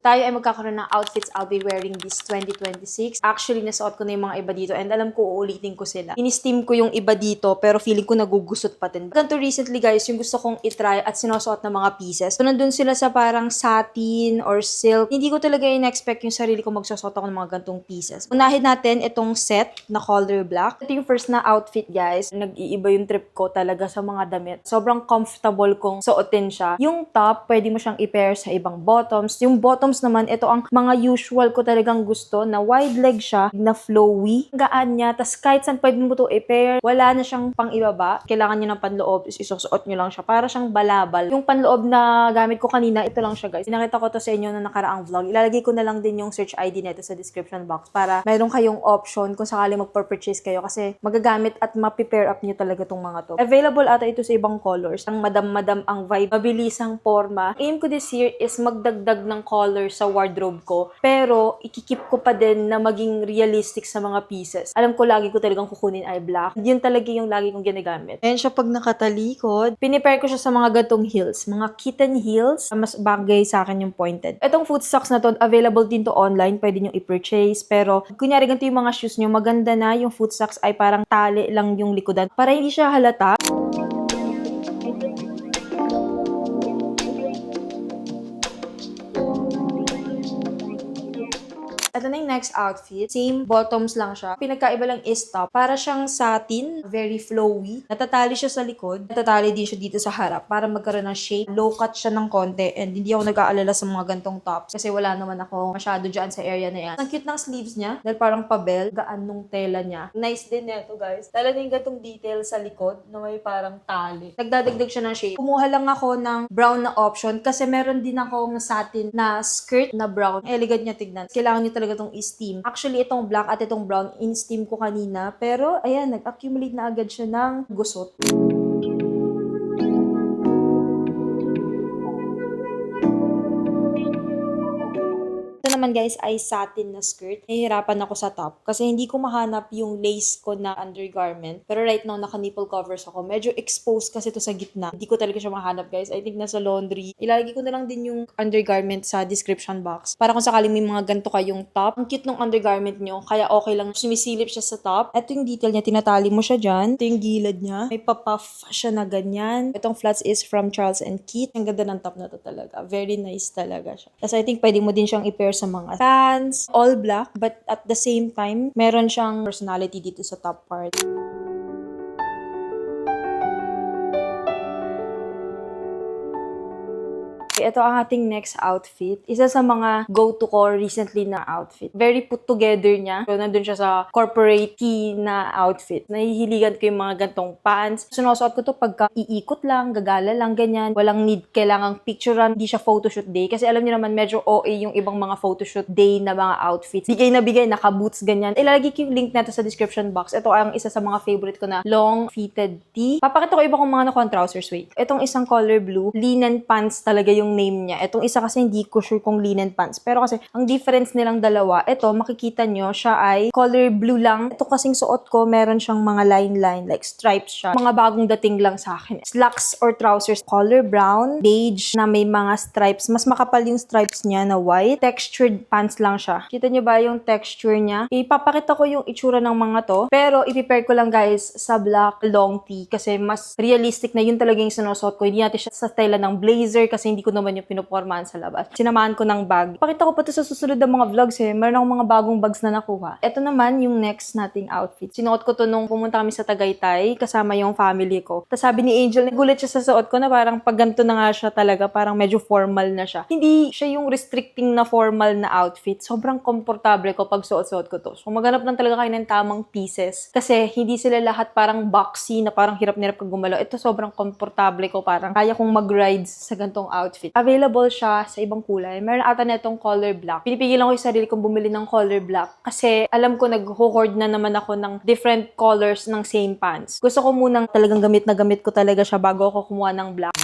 Tayo ay magkakaroon ng outfits I'll be wearing this 2026. Actually, nasuot ko na yung mga iba dito and alam ko uulitin ko sila. In-steam ko yung iba dito pero feeling ko nagugusot pa din. Ganito recently guys, yung gusto kong itry at sinusuot ng mga pieces. So, nandun sila sa parang satin or silk. Hindi ko talaga in-expect yung sarili ko magsusot ako ng mga gantong pieces. Unahin natin itong set na color black. Ito yung first na outfit guys. Nag-iiba yung trip ko talaga sa mga damit. Sobrang comfortable kong suotin siya. Yung top, pwede mo siyang i-pair sa ibang bottoms. Yung bottoms naman, ito ang mga usual ko talagang gusto na wide leg siya, na flowy. Gaan niya, tas kahit saan pwede mo ito i-pair. Wala na siyang pang ibaba. Kailangan niyo ng panloob, isusuot niyo lang siya. Para siyang balabal. Yung panloob na gamit ko kanina, ito lang siya guys. Pinakita ko to sa inyo na nakaraang vlog. Ilalagay ko na lang din yung search ID nito sa description box para mayroon kayong option kung sakali magpa-purchase kayo kasi magagamit at mapi-pair up niyo talaga tong mga to. Available ata ito sa ibang colors. Ang madam-madam ang vibe. Mabilisang forma. Aim ko this year is magdagdag ng color sa wardrobe ko. Pero, ikikip ko pa din na maging realistic sa mga pieces. Alam ko, lagi ko talagang kukunin ay black. Yun talaga yung lagi kong ginagamit. Ayan siya pag nakatalikod. Pinipair ko siya sa mga gatong heels. Mga kitten heels. Mas bagay sa akin yung pointed. Itong foot socks na to, available din to online. Pwede nyo i-purchase. Pero, kunyari ganito yung mga shoes nyo, maganda na yung foot socks ay parang tali lang yung likodan. Para hindi siya halata. Ito na yung next outfit. Same bottoms lang siya. Pinagkaiba lang is top. Para siyang satin. Very flowy. Natatali siya sa likod. Natatali din siya dito sa harap para magkaroon ng shape. Low cut siya ng konti. And hindi ako nag-aalala sa mga gantong tops. Kasi wala naman ako masyado dyan sa area na yan. Ang cute ng sleeves niya. Dahil parang pabel. Gaan nung tela niya. Nice din neto guys. Dahil yung gantong detail sa likod na may parang tali. Nagdadagdag siya ng shape. Kumuha lang ako ng brown na option. Kasi meron din akong satin na skirt na brown. Elegant niya tignan. Kailangan niyo talaga itong i-steam. Actually, itong black at itong brown, in-steam ko kanina. Pero, ayan, nag-accumulate na agad siya ng gusot. Ito naman guys ay satin na skirt. Nahihirapan ako sa top kasi hindi ko mahanap yung lace ko na undergarment. Pero right now, naka-nipple covers ako. Medyo exposed kasi ito sa gitna. Hindi ko talaga siya mahanap guys. I think nasa laundry. Ilalagay ko na lang din yung undergarment sa description box. Para kung sakaling may mga ganito kayong top. Ang cute ng undergarment nyo. Kaya okay lang. Sumisilip siya sa top. Ito yung detail niya. Tinatali mo siya dyan. Ito yung gilid niya. May papuff siya na ganyan. Itong flats is from Charles and Keith. Ang ganda ng top na to talaga. Very nice talaga siya. Kasi I think pwede mo din siyang i-pair sa mga pants, all black, but at the same time, meron siyang personality dito sa top part. Ito ang ating next outfit. Isa sa mga go-to ko recently na outfit. Very put together niya. So, nandun siya sa corporate key na outfit. Nahihiligan ko yung mga gantong pants. Sinusuot ko to pagka iikot lang, gagala lang, ganyan. Walang need kailangang picturean. Hindi siya photoshoot day. Kasi alam niyo naman, medyo OA yung ibang mga photoshoot day na mga outfits. Bigay na bigay, naka-boots, ganyan. Ilalagay ko yung link nato sa description box. Ito ang isa sa mga favorite ko na long-fitted tee. Papakita ko iba kong mga nakuha trousers. Wait. Itong isang color blue, linen pants talaga yung name niya. Itong isa kasi hindi ko sure kung linen pants. Pero kasi, ang difference nilang dalawa, ito, makikita nyo, siya ay color blue lang. Ito kasing suot ko, meron siyang mga line-line, like stripes siya. Mga bagong dating lang sa akin. Slacks or trousers, color brown, beige, na may mga stripes. Mas makapal yung stripes niya na white. Textured pants lang siya. Kita nyo ba yung texture niya? Ipapakita ko yung itsura ng mga to. Pero, ipipair ko lang guys sa black long tee kasi mas realistic na yun talaga yung sinusuot ko. Hindi natin siya sa style ng blazer kasi hindi ko naman yung pinupormahan sa labas. Sinamahan ko ng bag. Pakita ko pa to sa susunod ng mga vlogs eh. Meron akong mga bagong bags na nakuha. Ito naman yung next nating outfit. Sinuot ko to nung pumunta kami sa Tagaytay kasama yung family ko. Tapos sabi ni Angel, nagulat siya sa suot ko na parang pag ganito na nga siya talaga, parang medyo formal na siya. Hindi siya yung restricting na formal na outfit. Sobrang komportable ko pag suot-suot ko to. So maghanap lang talaga kayo ng tamang pieces. Kasi hindi sila lahat parang boxy na parang hirap-hirap kang gumalaw. Ito sobrang komportable ko. Parang kaya kong mag-rides sa gantong outfit. Available siya sa ibang kulay. Meron ata na itong color black. Pinipigilan ko yung sarili kong bumili ng color black kasi alam ko nag-hoard na naman ako ng different colors ng same pants. Gusto ko munang talagang gamit na gamit ko talaga siya bago ako kumuha ng black.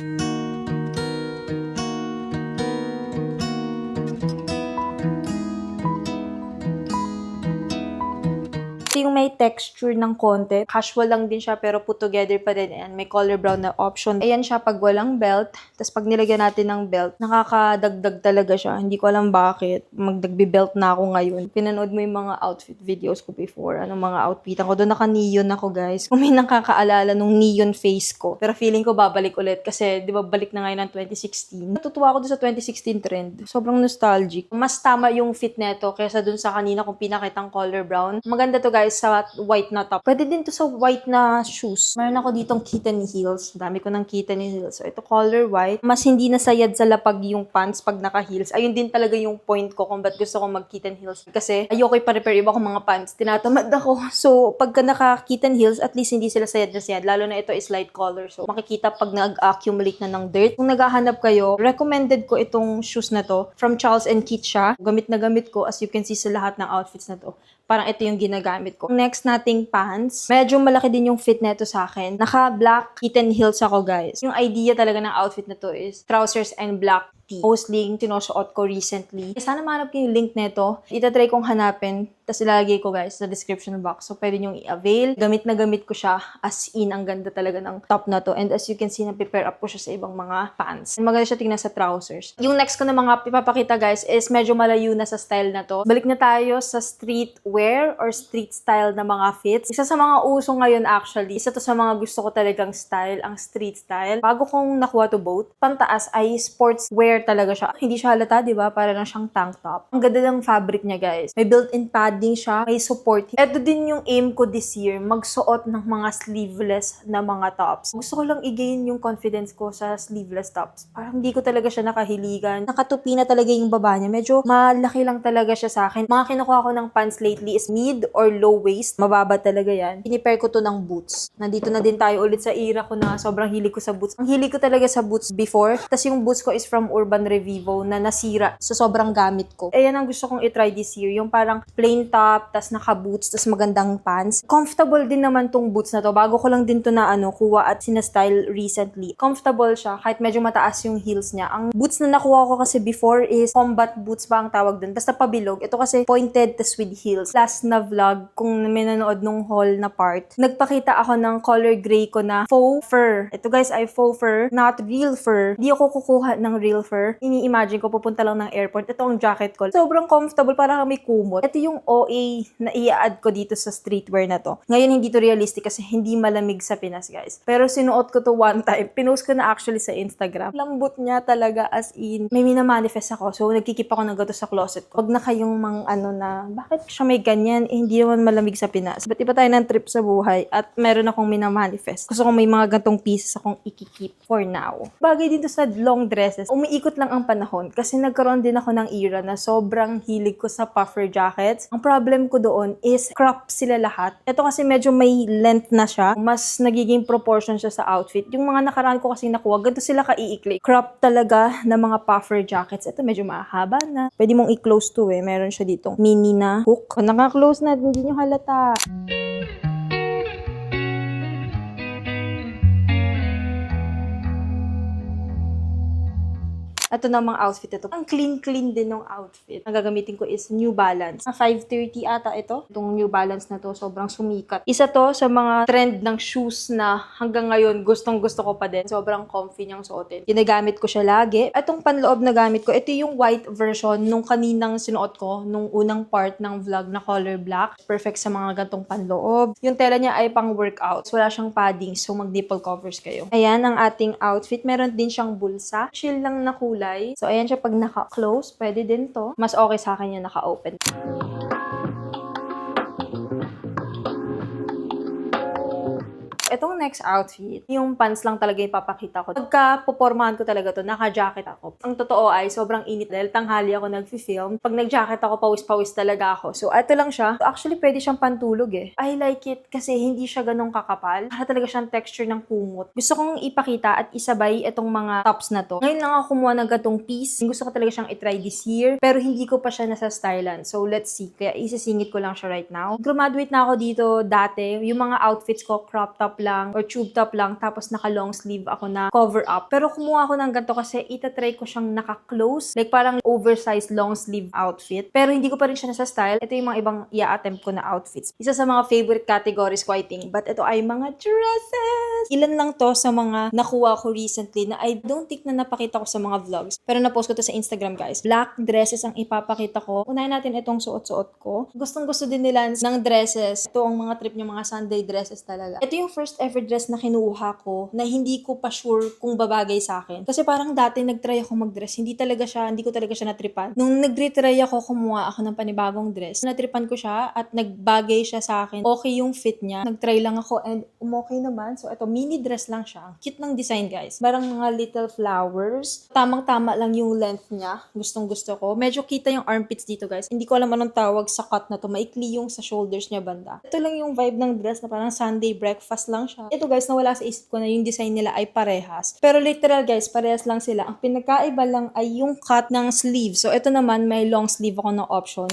Ito yung may texture ng konti. Casual lang din siya pero put together pa rin. Ayan, may color brown na option. Ayan siya pag walang belt. Tapos pag nilagyan natin ng belt, nakakadagdag talaga siya. Hindi ko alam bakit. Magdagbi-belt na ako ngayon. Pinanood mo yung mga outfit videos ko before. Anong mga outfitan ko. Doon naka-neon ako, guys. Kung may nakakaalala nung neon face ko. Pero feeling ko babalik ulit kasi di ba balik na ngayon ng 2016. Natutuwa ako doon sa 2016 trend. Sobrang nostalgic. Mas tama yung fit neto kaysa doon sa kanina kung pinakitang color brown. Maganda to guys sa white na top. Pwede din to sa white na shoes. Meron ako ditong kitten heels. Dami ko ng kitten heels. So ito color white. Mas hindi nasayad sa lapag yung pants pag naka-heels. Ayun din talaga yung point ko kung ba't gusto ko mag-kitten heels. Kasi ayoko i-prepare iba kong mga pants. Tinatamad ako. So pagka naka-kitten heels, at least hindi sila sayad na sayad. Lalo na ito is light color. So makikita pag nag-accumulate na ng dirt. Kung naghahanap kayo, recommended ko itong shoes na to. From Charles & Keith siya. Gamit na gamit ko as you can see sa lahat ng outfits na to. Parang ito yung ginagamit ko. Next nating pants. Medyo malaki din yung fit neto sa akin. Naka-black kitten heels ako, guys. Yung idea talaga ng outfit na to is trousers and black tee. Mostly, sinusuot ko recently. Sana mahanap ko yung link neto. Itatry kong hanapin. Tapos ilalagay ko, guys, sa description box. So, pwede nyong i-avail. Gamit na gamit ko siya. As in, ang ganda talaga ng top na to. And as you can see, na-prepare up ko siya sa ibang mga pants. And maganda siya tingnan sa trousers. Yung next ko na mga ipapakita, guys, is medyo malayo na sa style na to. Balik na tayo sa streetwear or street style na mga fits. Isa sa mga uso ngayon, actually. Isa to sa mga gusto ko talagang style, ang street style. Bago kong nakuha to both, pantaas ay sportswear talaga siya. Hindi siya halata, di ba? Para lang siyang tank top. Ang ganda ng fabric niya, guys. May built-in padding siya. May support. Ito din yung aim ko this year, magsuot ng mga sleeveless na mga tops. Gusto ko lang i-gain yung confidence ko sa sleeveless tops. Parang hindi ko talaga siya nakahiligan. Nakatupi na talaga yung baba niya. Medyo malaki lang talaga siya sa akin. Mga kinukuha ko ng pants lately is mid or low waist. Mababa talaga yan. Pinipair ko to ng boots. Nandito na din tayo ulit sa era ko na sobrang hilig ko sa boots. Ang hilig ko talaga sa boots before. Tapos yung boots ko is from Urban Revivo na nasira. So sobrang gamit ko. Ayan ang gusto kong i-try this year. Yung parang plain top, tas naka-boots, tas magandang pants. Comfortable din naman tong boots na to. Bago ko lang din to na kuha at sinastyle recently. Comfortable siya kahit medyo mataas yung heels niya. Ang boots na nakuha ko kasi before is combat boots ba ang tawag dun. Basta pabilog. Ito kasi pointed tas with heels. Last na vlog, kung may nanood nung haul na part, nagpakita ako ng color gray ko na faux fur. Ito guys ay faux fur, not real fur. Hindi ako kukuha ng real fur. Ini-imagine ko pupunta lang ng airport. Ito ang jacket ko. Sobrang comfortable, para kami kumot. Ito yung OA na i-add ko dito sa streetwear na to. Ngayon hindi to realistic kasi hindi malamig sa Pinas, guys. Pero sinuot ko to one time. Pinost ko na actually sa Instagram. Lambot niya talaga, as in. May minamanifest ako. So nagkikip ako ng gato sa closet ko. Huwag na kayong na bakit siya may ganyan? Hindi naman malamig sa Pinas. Ba't iba tayo ng trip sa buhay at meron akong minamanifest. Gusto kong may mga gantong pieces akong ikikip for now. Bagay dito sa long dresses. Umiikot lang ang panahon kasi nagkaroon din ako ng era na sobrang hilig ko sa puffer jackets. Ang problem ko doon is crop sila lahat. Ito kasi medyo may length na siya. Mas nagiging proportion siya sa outfit. Yung mga nakaraan ko kasi nakuha, ganito sila kaiikli. Crop talaga na mga puffer jackets. Ito medyo mahaba na. Pwede mong i-close to Meron siya ditong mini na hook. Kung naka-close na, hindi nyo halata. Ito na mga outfit ito. Ang clean din ng outfit. Ang gagamitin ko is New Balance. 530 ata ito. Itong New Balance na to, sobrang sumikat. Isa to sa mga trend ng shoes na hanggang ngayon gustong gusto ko pa din. Sobrang comfy niyang suotin. Ginagamit ko siya lagi. Itong panloob na gamit ko, ito yung white version nung kaninang sinuot ko, nung unang part ng vlog na color black. Perfect sa mga gantong panloob. Yung tela niya ay pang workout. Wala siyang padding, so mag-nipple covers kayo. Ayan ang ating outfit. Meron din siyang bulsa. Chill lang na kulay. So, ayan siya pag naka-close. Pwede din to. Mas okay sa akin yung naka-open. Itong next outfit, yung pants lang talaga yung papakita ko. Pagka pupormahan ko talaga to, naka-jacket ako. Ang totoo ay, sobrang init dahil tanghali ako nag-film. Pag nag-jacket ako, pawis-pawis talaga ako. So, ito lang siya. Actually, pwede siyang pantulog eh. I like it kasi hindi siya ganong kakapal. Para talaga siyang texture ng kumot. Gusto kong ipakita at isabay itong mga tops na to. Ngayon lang ako kumuha ng gatong piece. Gusto ko talaga siyang itry this year. Pero hindi ko pa siya nasa stylan. So, let's see. Kaya isisingit ko lang siya right now. Graduate na ako dito dati. Yung mga outfits ko, crop top top lang or tube top lang tapos naka long sleeve ako na cover up. Pero kumuha ako ng ganito kasi itatry ko siyang naka-close. Like parang oversized long sleeve outfit. Pero hindi ko pa rin siya nasa style. Ito yung mga ibang i-attempt ko na outfits. Isa sa mga favorite categories ko, I think. But ito ay mga dresses. Ilan lang to sa mga nakuha ko recently na I don't think na napakita ko sa mga vlogs. Pero na-post ko to sa Instagram, guys. Black dresses ang ipapakita ko. Unahin natin itong suot-suot ko. Gustong-gusto din nila ng dresses. Ito ang mga trip niya, mga Sunday dresses talaga. Ito yung first ever dress na kinuha ko na hindi ko pa sure kung babagay sa akin. Kasi parang dati nag-try ako mag-dress. Hindi ko talaga siya natripan. Nung nag-retry ako, kumuha ako ng panibagong dress. Natripan ko siya at nagbagay siya sa akin. Okay yung fit niya. Nag-try lang ako and umokay naman. So ito, mini dress lang siya. Cute ng design, guys. Parang mga little flowers. Tamang-tama lang yung length niya. Gustong-gusto ko. Medyo kita yung armpits dito, guys. Hindi ko alam anong tawag sa cut na to. Maikli yung sa shoulders niya banda. Ito lang yung vibe ng dress na parang Sunday breakfast lang siya. Ito, guys, nawala sa isip ko na yung design nila ay parehas. Pero literal, guys, parehas lang sila. Ang pinagkaiba lang ay yung cut ng sleeve. So ito naman, may long sleeve ako na option.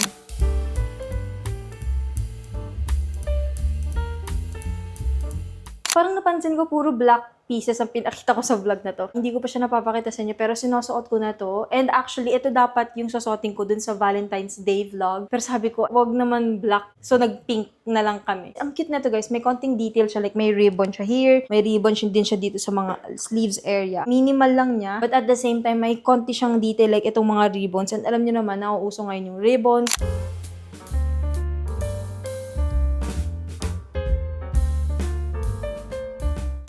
Parang napansin ko puro black pieces ang pinakita ko sa vlog na to. Hindi ko pa siya napapakita sa inyo pero sinusuot ko na to. And actually, ito dapat yung susuotin ko dun sa Valentine's Day vlog. Pero sabi ko, wag naman black. So, nag-pink na lang kami. Ang cute na to, guys. May konting detail siya. Like, may ribbon siya here. May ribbon din siya dito sa mga sleeves area. Minimal lang niya. But at the same time, may konti siyang detail like itong mga ribbons. And alam niyo naman, nauuso ngayon yung ribbons.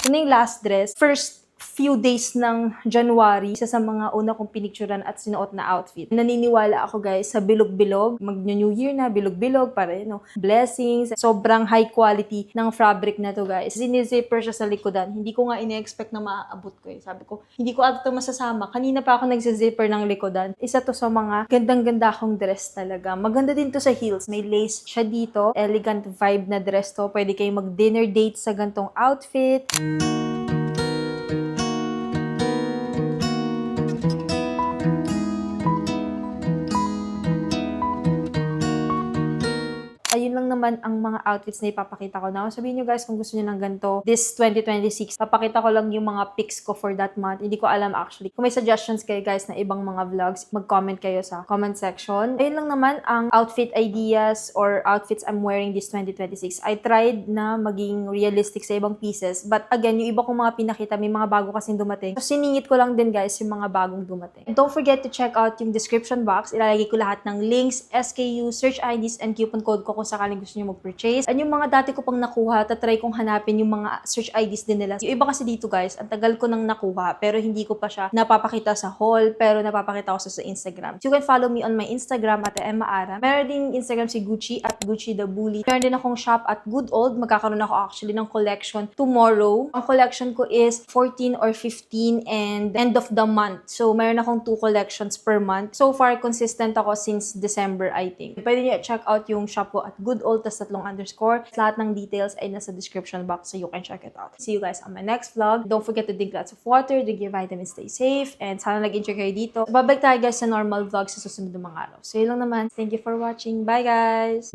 Ito yung last dress. First few days ng January, isa sa mga una kong pinicturan at sinuot na outfit. Naniniwala ako, guys, sa bilog-bilog. Mag-New Year na, bilog-bilog, pare, no? Blessings. Sobrang high quality ng fabric na to, guys. Sinizipper siya sa likodan. Hindi ko nga ine-expect na maaabot ko, eh. Sabi ko, hindi ko ito masasama. Kanina pa ako nagsizipper ng likodan. Isa to sa mga gandang-ganda akong dress talaga. Maganda din to sa heels. May lace siya dito. Elegant vibe na dress to. Pwede kayong mag-dinner date sa gantong outfit. Ayun lang naman ang mga outfits na ipapakita ko. Now, sabihin nyo, guys, kung gusto nyo ng ganito, this 2026, papakita ko lang yung mga pics ko for that month. Hindi ko alam actually. Kung may suggestions kayo, guys, na ibang mga vlogs, mag-comment kayo sa comment section. Ayun lang naman ang outfit ideas or outfits I'm wearing this 2026. I tried na maging realistic sa ibang pieces. But again, yung iba kong mga pinakita, may mga bago kasing dumating. So, siningit ko lang din, guys, yung mga bagong dumating. And don't forget to check out yung description box. Ilalagay ko lahat ng links, SKU, search IDs, and coupon code ko kung sakaling gusto nyo mag-purchase. And yung mga dati ko pang nakuha, tatry kong hanapin yung mga search IDs din nila. Yung iba kasi dito, guys, ang tagal ko nang nakuha, pero hindi ko pa siya napapakita sa haul, pero napapakita ko sa Instagram. So you can follow me on my Instagram at Emma Ara. Meron din Instagram si Gucci at Gucci the Bully. Meron din akong shop at Good Old. Magkakaroon ako actually ng collection tomorrow. Ang collection ko is 14 or 15 and end of the month. So meron akong 2 collections per month. So far, consistent ako since December, I think. Pwede nyo check out yung shop ko at Good Old, tas 3 underscore. Lahat ng details ay nasa description box so you can check it out. See you guys on my next vlog. Don't forget to drink lots of water, drink your vitamins, stay safe, and sana nag-enjoy kayo dito. Babalik tayo, guys, sa normal vlog sa susunod ng mga araw. So yun lang naman. Thank you for watching. Bye, guys!